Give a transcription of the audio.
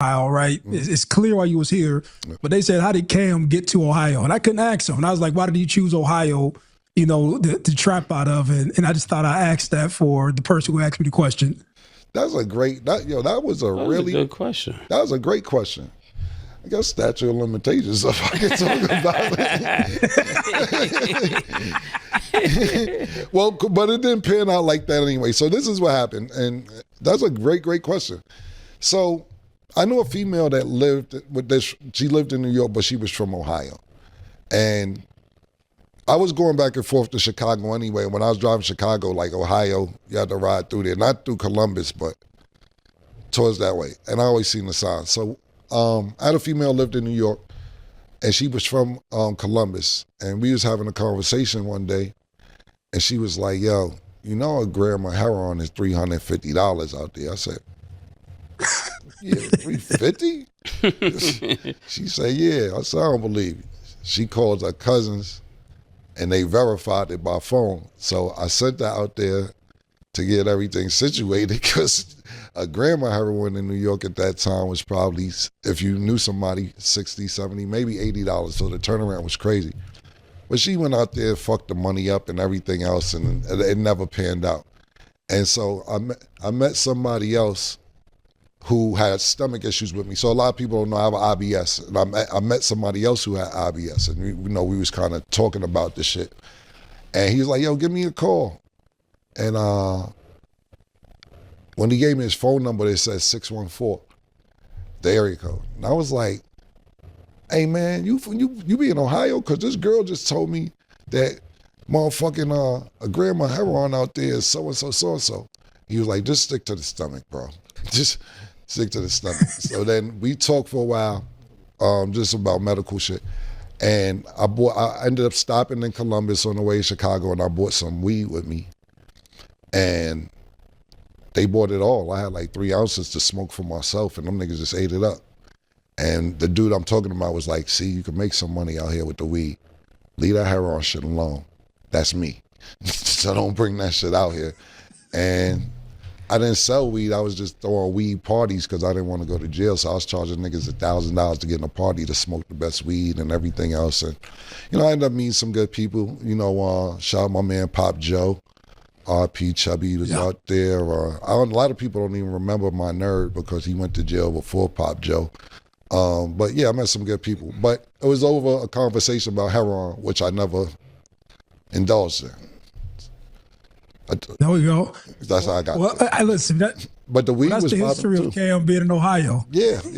Ohio, right? It's clear why you was here, but they said, how did Cam get to Ohio? And I couldn't ask him. And I was like, why did you choose Ohio, to trap out of? And I just thought I asked that for the person who asked me the question. That's a great, that was a really good question. That was a great question. I guess statute of limitations, if I can talk about it. Well, but it didn't pan out like that anyway. So this is what happened. And that's a great, great question. So I knew a female that lived with this. She lived in New York, but she was from Ohio. And I was going back and forth to Chicago anyway. When I was driving Chicago, like Ohio, you had to ride through there. Not through Columbus, but towards that way. And I always seen the signs. So I had a female lived in New York, and she was from Columbus. And we was having a conversation one day, and she was like, yo, a gram of heroin is $350 out there. I said, yeah, $350? She said, yeah. I said, I don't believe you. She called her cousins, and they verified it by phone. So I sent her out there to get everything situated, because a gram of heroin in New York at that time was probably, if you knew somebody, 60, 70, maybe $80. So the turnaround was crazy. But she went out there, fucked the money up and everything else, and it never panned out. And so I met somebody else who had stomach issues with me. So a lot of people don't know I have IBS. And I met somebody else who had IBS, and we was kind of talking about this shit. And he was like, yo, give me a call. And when he gave me his phone number, it said 614, the area code. And I was like, hey man, you be in Ohio? Cause this girl just told me that motherfucking a gram of heroin out there is so-and-so, so-and-so. He was like, just stick to the stomach, bro. Just stick to the stomach. So then we talked for a while, just about medical shit. And I ended up stopping in Columbus on the way to Chicago, and I bought some weed with me. And they bought it all. I had like 3 ounces to smoke for myself, and them niggas just ate it up. And the dude I'm talking about was like, see, you can make some money out here with the weed. Leave that heroin shit alone. That's me. So don't bring that shit out here. And I didn't sell weed. I was just throwing weed parties because I didn't want to go to jail. So I was charging niggas $1,000 to get in a party to smoke the best weed and everything else. And, I ended up meeting some good people. Shout out my man Pop Joe. R.P. Chubby was out there. A lot of people don't even remember my nerd because he went to jail before Pop Joe. But yeah, I met some good people. But it was over a conversation about heroin, which I never indulged in. There we go. That's how I got Well, listen, but the weed that's was the history of Cam being in Ohio. Yeah.